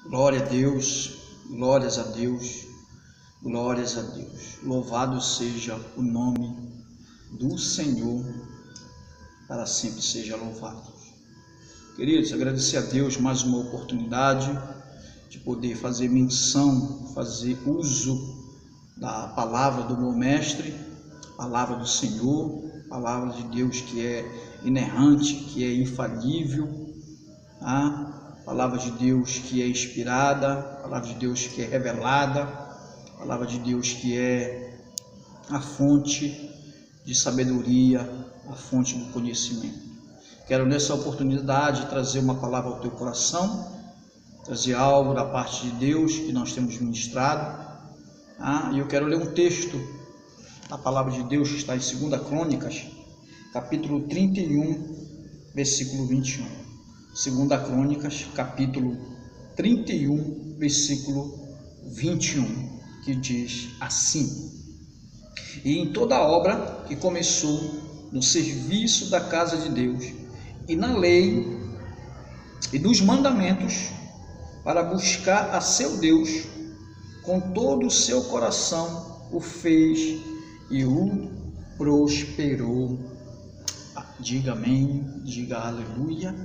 Glória a Deus, glórias a Deus, glórias a Deus. Louvado seja o nome do Senhor, para sempre seja louvado. Queridos, agradecer a Deus mais uma oportunidade de poder fazer menção, fazer uso da palavra do meu mestre, palavra do Senhor, palavra de Deus que é inerrante, que é infalível, palavra de Deus que é inspirada, palavra de Deus que é revelada, palavra de Deus que é a fonte de sabedoria, a fonte do conhecimento. Quero nessa oportunidade trazer uma palavra ao teu coração, trazer algo da parte de Deus que nós temos ministrado, e eu quero ler um texto da palavra de Deus que está em 2 Crônicas, capítulo 31, versículo 21. 2 Crônicas, capítulo 31, versículo 21, que diz assim: E em toda a obra que começou no serviço da casa de Deus, e na lei e dos mandamentos, para buscar a seu Deus, com todo o seu coração o fez e o prosperou. Diga amém, diga aleluia.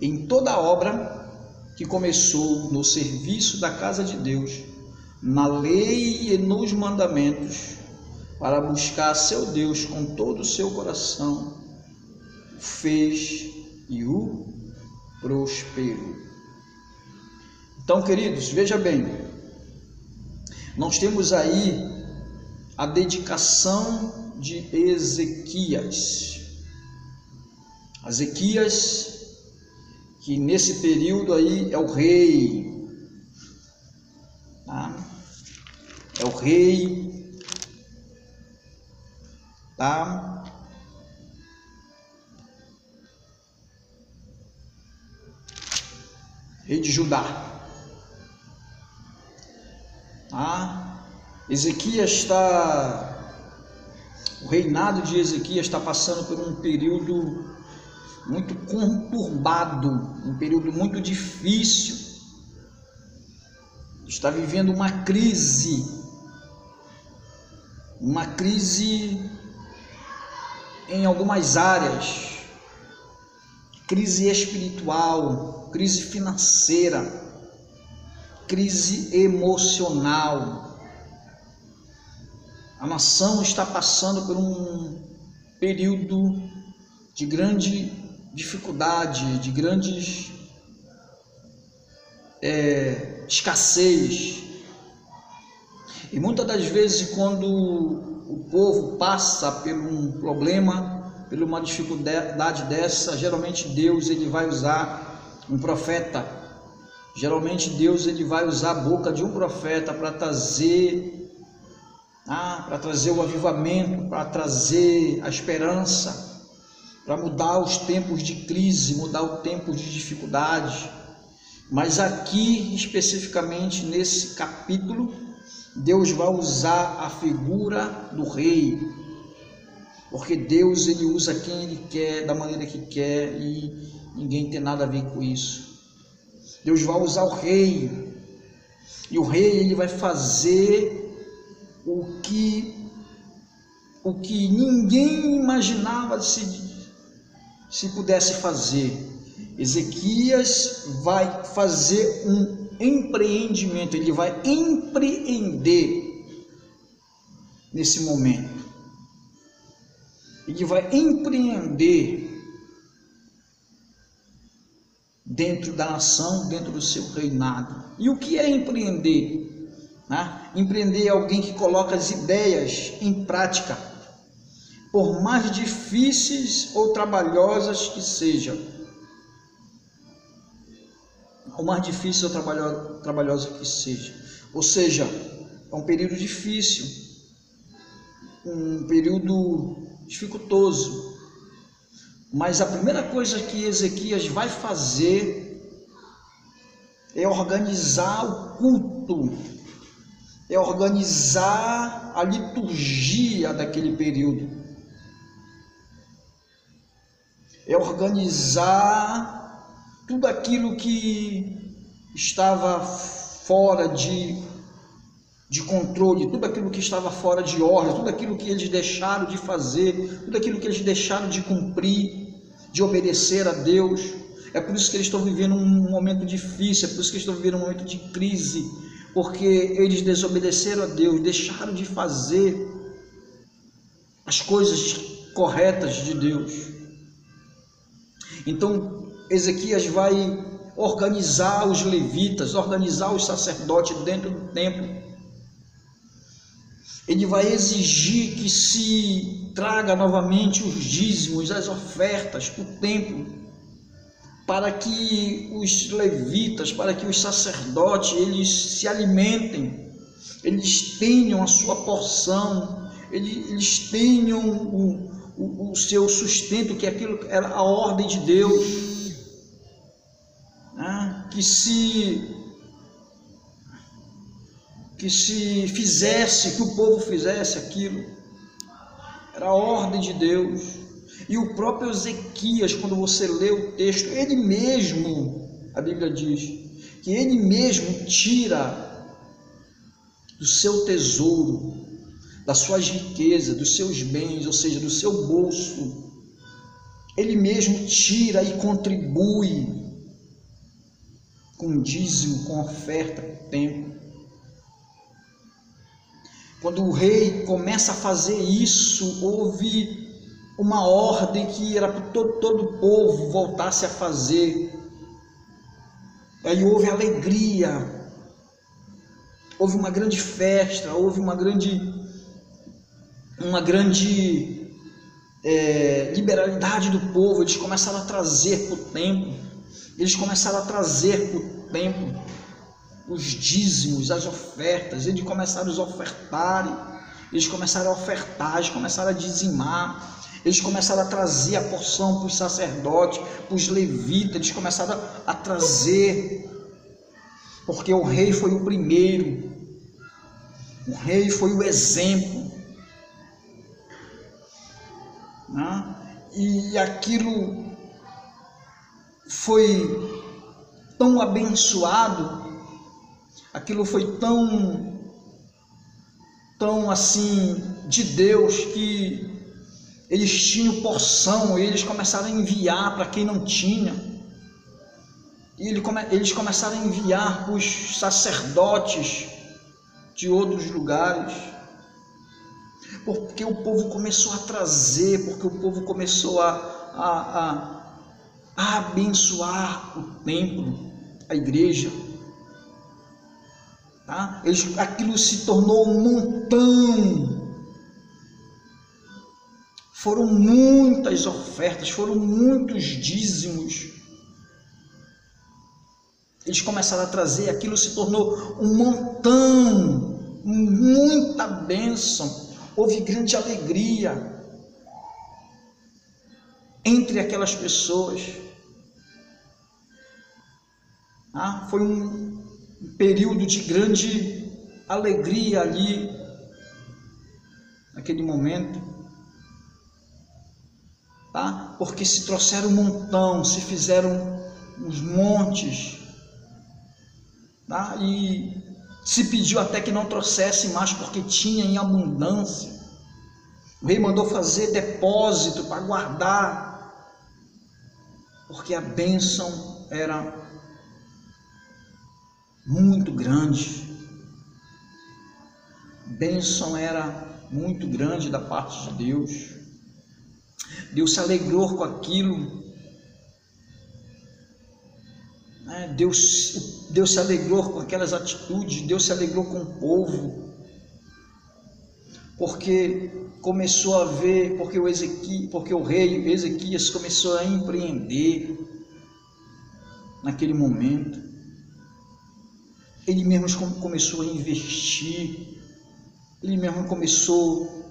Em toda a obra que começou no serviço da casa de Deus, na lei e nos mandamentos, para buscar a seu Deus com todo o seu coração, fez e o prosperou. Então, queridos, veja bem, nós temos aí a dedicação de Ezequias. Ezequias, que nesse período aí é o rei, é o rei, rei de Judá. O reinado de Ezequias está passando por um período muito conturbado, um período muito difícil. Está vivendo uma crise em algumas áreas, crise espiritual, crise financeira, crise emocional. A nação está passando por um período de grande dificuldade, de grandes escassez. E muitas das vezes, quando o povo passa por um problema, por uma dificuldade dessa, geralmente Deus ele vai usar um profeta. Geralmente Deus ele vai usar a boca de um profeta para trazer o avivamento, para trazer a esperança, para mudar os tempos de crise, mudar o tempo de dificuldade. Mas aqui, especificamente nesse capítulo, Deus vai usar a figura do rei, porque Deus ele usa quem ele quer, da maneira que quer, e ninguém tem nada a ver com isso. Deus vai usar o rei, e o rei ele vai fazer o que ninguém imaginava se pudesse fazer. Ezequias vai fazer um empreendimento, ele vai empreender nesse momento. Ele vai empreender dentro da nação, dentro do seu reinado. E o que é empreender? Empreender é alguém que coloca as ideias em prática, por mais difíceis ou trabalhosas que sejam. Por mais difícil ou trabalhosa que seja. Ou seja, é um período difícil, um período dificultoso. Mas a primeira coisa que Ezequias vai fazer é organizar o culto, é organizar a liturgia daquele período, é organizar tudo aquilo que estava fora de controle, tudo aquilo que estava fora de ordem, tudo aquilo que eles deixaram de fazer, tudo aquilo que eles deixaram de cumprir, de obedecer a Deus. É por isso que eles estão vivendo um momento difícil, é por isso que eles estão vivendo um momento de crise, porque eles desobedeceram a Deus, deixaram de fazer as coisas corretas de Deus. Então Ezequias vai organizar os levitas, organizar os sacerdotes dentro do templo. Ele vai exigir que se traga novamente os dízimos, as ofertas para o templo, para que os levitas, para que os sacerdotes, eles se alimentem, eles tenham a sua porção, eles tenham o seu sustento, que aquilo era a ordem de Deus, né? que se fizesse, que o povo fizesse aquilo, era a ordem de Deus. E o próprio Ezequias, quando você lê o texto, ele mesmo, a Bíblia diz, que ele mesmo tira do seu tesouro, das suas riquezas, dos seus bens, ou seja, do seu bolso, ele mesmo tira e contribui com dízimo, com oferta para o templo. Quando o rei começa a fazer isso, houve uma ordem que era para todo o povo voltasse a fazer. Aí houve alegria, houve uma grande festa, houve uma grande liberalidade do povo. Eles começaram a trazer para o templo, os dízimos, as ofertas. Eles começaram a ofertar, eles começaram a dizimar, eles começaram a trazer a porção para os sacerdotes, para os levitas. Eles começaram a trazer, porque o rei foi o primeiro, o rei foi o exemplo, né? E aquilo foi tão abençoado, aquilo foi tão assim de Deus, que eles tinham porção, e eles começaram a enviar para quem não tinha, e eles começaram a enviar para os sacerdotes de outros lugares, porque o povo começou a trazer, porque o povo começou a abençoar o templo, a igreja, tá? Aquilo se tornou um montão, foram muitas ofertas, foram muitos dízimos. Eles começaram a trazer, aquilo se tornou um montão, muita bênção, houve grande alegria entre aquelas pessoas. Foi um período de grande alegria ali, naquele momento, tá? Porque se trouxeram um montão, se fizeram uns montes, tá? E se pediu até que não trouxesse mais, porque tinha em abundância. O rei mandou fazer depósito para guardar, porque a bênção era muito grande. A bênção era muito grande da parte de Deus. Deus se alegrou com aquilo, né? Deus se alegrou com aquelas atitudes, Deus se alegrou com o povo, porque começou a ver, porque o rei Ezequias começou a empreender naquele momento. Ele mesmo começou a investir, ele mesmo começou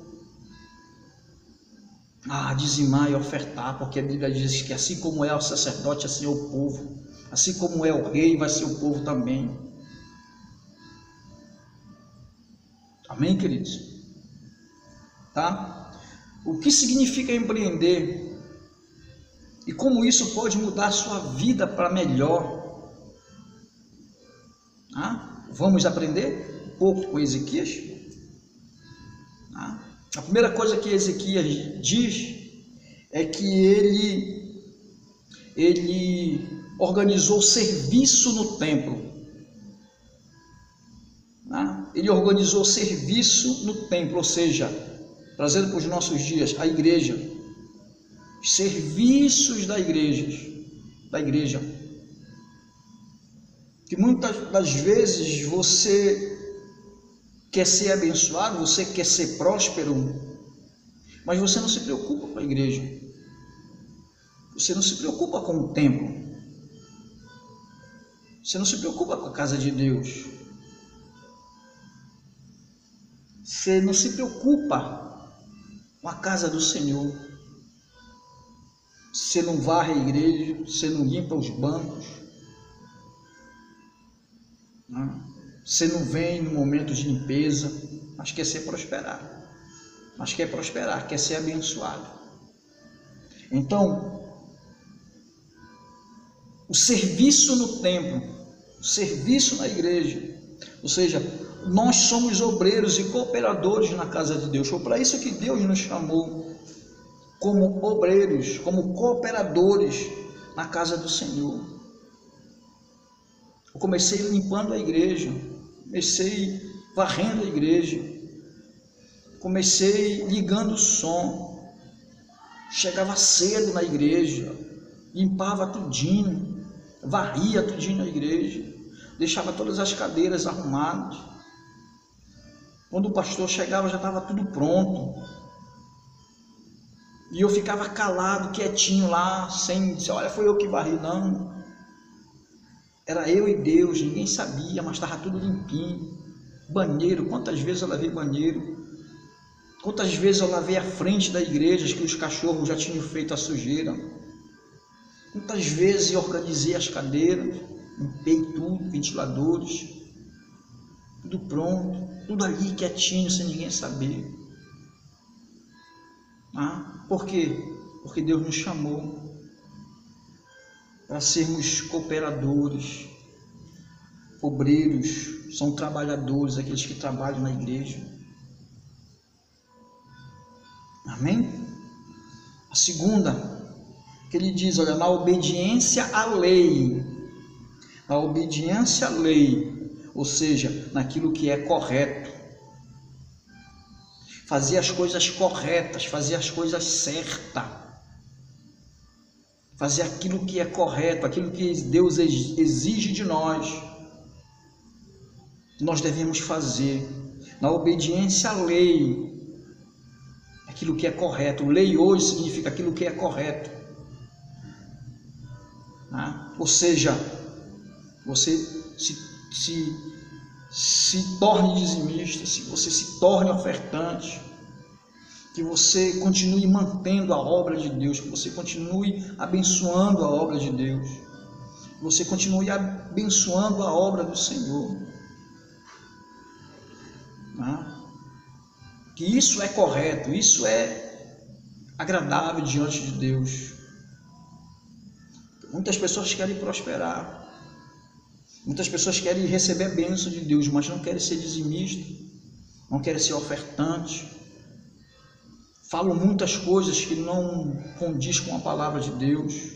a dizimar e ofertar, porque a Bíblia diz que assim como é o sacerdote, assim é o povo, assim como é o rei, vai ser o povo também. Amém, queridos? Tá? O que significa empreender e como isso pode mudar a sua vida para melhor? Vamos aprender um pouco com Ezequias. A primeira coisa que Ezequias diz é que ele organizou serviço no templo. Ele organizou serviço no templo, ou seja, trazendo para os nossos dias a igreja, serviços da igreja, que muitas das vezes você quer ser abençoado, você quer ser próspero, mas você não se preocupa com a igreja, você não se preocupa com o templo, você não se preocupa com a casa de Deus, você não se preocupa com a casa do Senhor, você não varre a igreja, você não limpa os bancos, você não vem no momento de limpeza, mas quer ser prosperado, quer ser abençoado. Então, o serviço no templo, o serviço na igreja, ou seja, nós somos obreiros e cooperadores na casa de Deus. Foi para isso que Deus nos chamou como obreiros, como cooperadores na casa do Senhor. Eu comecei limpando a igreja, comecei varrendo a igreja, comecei ligando o som, chegava cedo na igreja, limpava tudinho, varria tudinho na igreja, deixava todas as cadeiras arrumadas. Quando o pastor chegava já estava tudo pronto, e eu ficava calado, quietinho lá, sem dizer, olha, foi eu que varri, não. Era eu e Deus, ninguém sabia, mas estava tudo limpinho. Banheiro, quantas vezes eu lavei banheiro, quantas vezes eu lavei a frente da igreja, que os cachorros já tinham feito a sujeira, quantas vezes eu organizei as cadeiras, limpei tudo, ventiladores, tudo pronto, tudo ali quietinho, sem ninguém saber. Por quê? Porque Deus nos chamou para sermos cooperadores, obreiros, são trabalhadores, aqueles que trabalham na igreja. Amém? A segunda, que ele diz, olha, na obediência à lei, ou seja, naquilo que é correto, fazer as coisas corretas, fazer as coisas certas, fazer aquilo que é correto, aquilo que Deus exige de nós, nós devemos fazer, na obediência à lei, aquilo que é correto. Lei hoje significa aquilo que é correto, ou seja, você se torne dizimista, se você se torne ofertante, que você continue mantendo a obra de Deus, que você continue abençoando a obra de Deus, que você continue abençoando a obra do Senhor, que isso é correto, isso é agradável diante de Deus. Muitas pessoas querem prosperar, muitas pessoas querem receber a bênção de Deus, mas não querem ser dizimista, não querem ser ofertante, falam muitas coisas que não condiz com a palavra de Deus,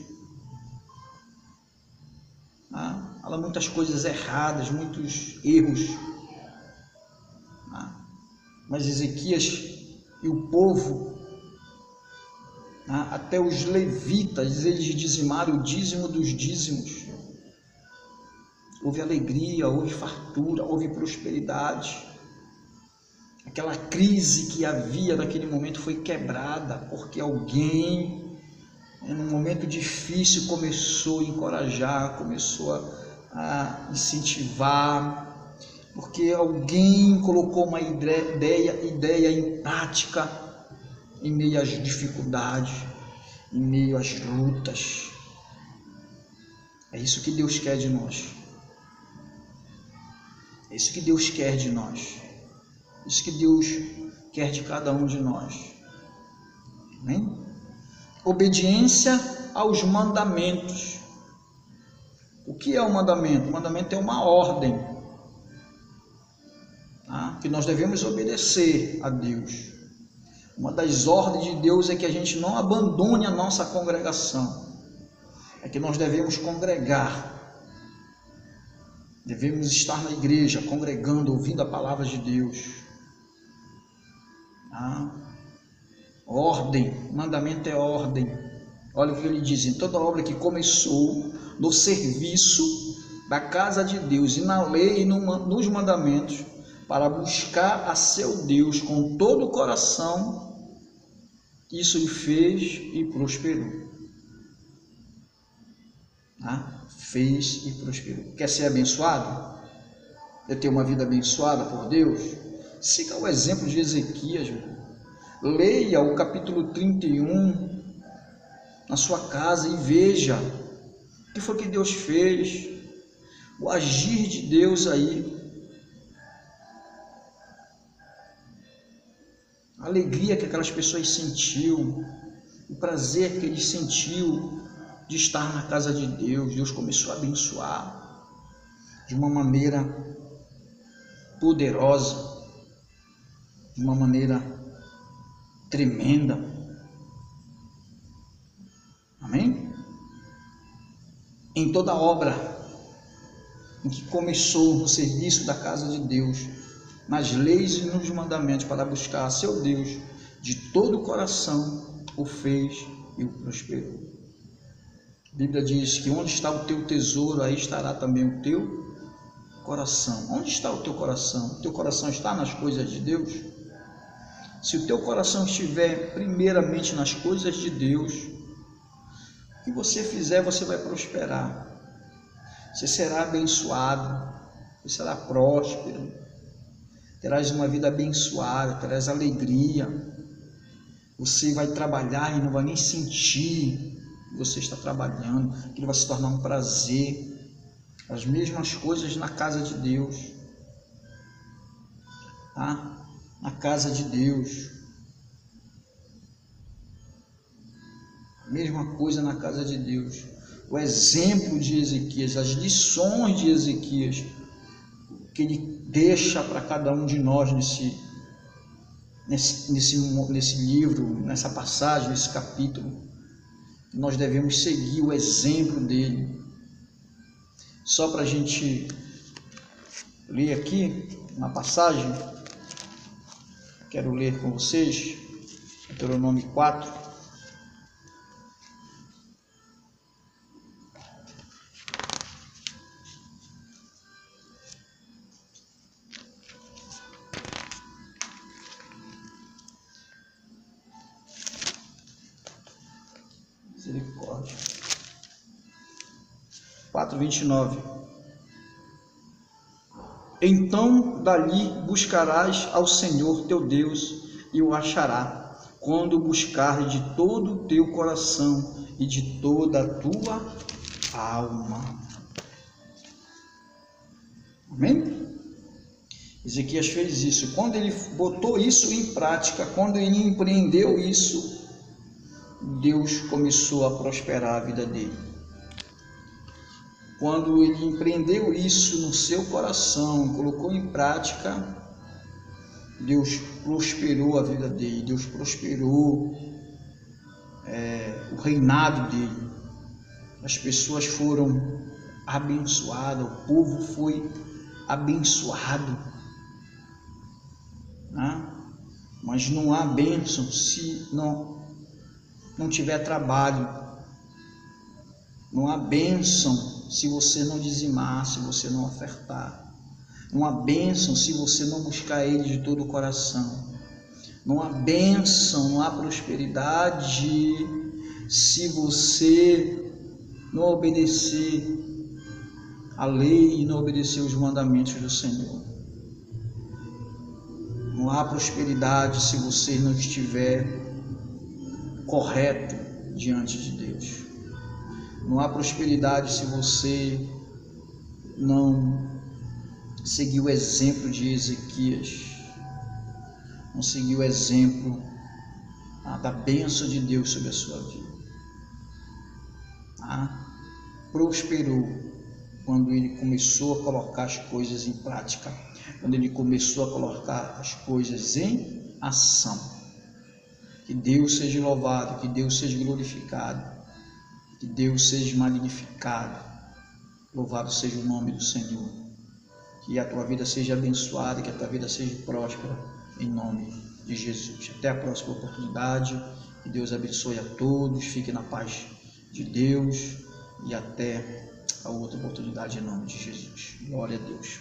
falam muitas coisas erradas, muitos erros, mas Ezequias e o povo, até os levitas, eles dizimaram o dízimo dos dízimos. Houve alegria, houve fartura, houve prosperidade. Aquela crise que havia naquele momento foi quebrada, porque alguém, num momento difícil, começou a encorajar, começou a incentivar, porque alguém colocou uma ideia em prática, em meio às dificuldades, em meio às lutas. É isso que Deus quer de nós. É isso que Deus quer de nós. É isso que Deus quer de cada um de nós. Amém? Obediência aos mandamentos. O que é o mandamento? O mandamento é uma ordem. tá? Que nós devemos obedecer a Deus. Uma das ordens de Deus é que a gente não abandone a nossa congregação, é que nós devemos congregar, devemos estar na igreja, congregando, ouvindo a palavra de Deus. Tá? Ordem, mandamento é ordem. Olha o que ele diz: em toda obra que começou no serviço da casa de Deus e na lei e nos mandamentos, para buscar a seu Deus com todo o coração, isso ele fez e prosperou. Tá? Fez e prosperou. Quer ser abençoado? Quer ter uma vida abençoada por Deus? Siga o exemplo de Ezequias. Leia o capítulo 31 na sua casa e veja o que foi que Deus fez, o agir de Deus aí, a alegria que aquelas pessoas sentiam, o prazer que eles sentiam de estar na casa de Deus. Deus começou a abençoar de uma maneira poderosa, de uma maneira tremenda. Amém? Em toda obra em que começou no serviço da casa de Deus, nas leis e nos mandamentos, para buscar a seu Deus de todo o coração, o fez e o prosperou. A Bíblia diz que onde está o teu tesouro, aí estará também o teu coração. Onde está o teu coração? O teu coração está nas coisas de Deus? Se o teu coração estiver primeiramente nas coisas de Deus, o que você fizer, você vai prosperar. Você será abençoado, você será próspero, terás uma vida abençoada, terás alegria. Você vai trabalhar e não vai nem sentir que você está trabalhando, que vai se tornar um prazer. As mesmas coisas na casa de Deus, tá? Na casa de Deus, mesma coisa na casa de Deus. O exemplo de Ezequias, as lições de Ezequias, que ele deixa para cada um de nós nesse livro, nessa passagem, nesse capítulo. Nós devemos seguir o exemplo dele. Só para a gente ler aqui uma passagem, quero ler com vocês, Deuteronômio 4. Misericórdia. 4:29. Então dali buscarás ao Senhor teu Deus e o achará, quando buscares de todo o teu coração e de toda a tua alma. Amém? Ezequias fez isso. Quando ele botou isso em prática, quando ele empreendeu isso, Deus começou a prosperar a vida dele. Quando ele empreendeu isso no seu coração, colocou em prática, Deus prosperou a vida dele, Deus prosperou o reinado dele. As pessoas foram abençoadas, o povo foi abençoado, né? Mas não há bênção se não tiver trabalho. Não há bênção se você não dizimar, se você não ofertar. Não há bênção se você não buscar Ele de todo o coração. Não há bênção, não há prosperidade se você não obedecer a lei e não obedecer os mandamentos do Senhor. Não há prosperidade se você não estiver correto diante de Deus. Não há prosperidade se você não seguir o exemplo de Ezequias, não seguir o exemplo da bênção de Deus sobre a sua vida. Prosperou quando ele começou a colocar as coisas em prática. quando ele começou a colocar as coisas em ação. Que Deus seja louvado, que Deus seja glorificado, que Deus seja magnificado. Louvado seja o nome do Senhor. Que a tua vida seja abençoada, que a tua vida seja próspera, em nome de Jesus. Até a próxima oportunidade. Que Deus abençoe a todos. Fique na paz de Deus. E até a outra oportunidade, em nome de Jesus. Glória a Deus.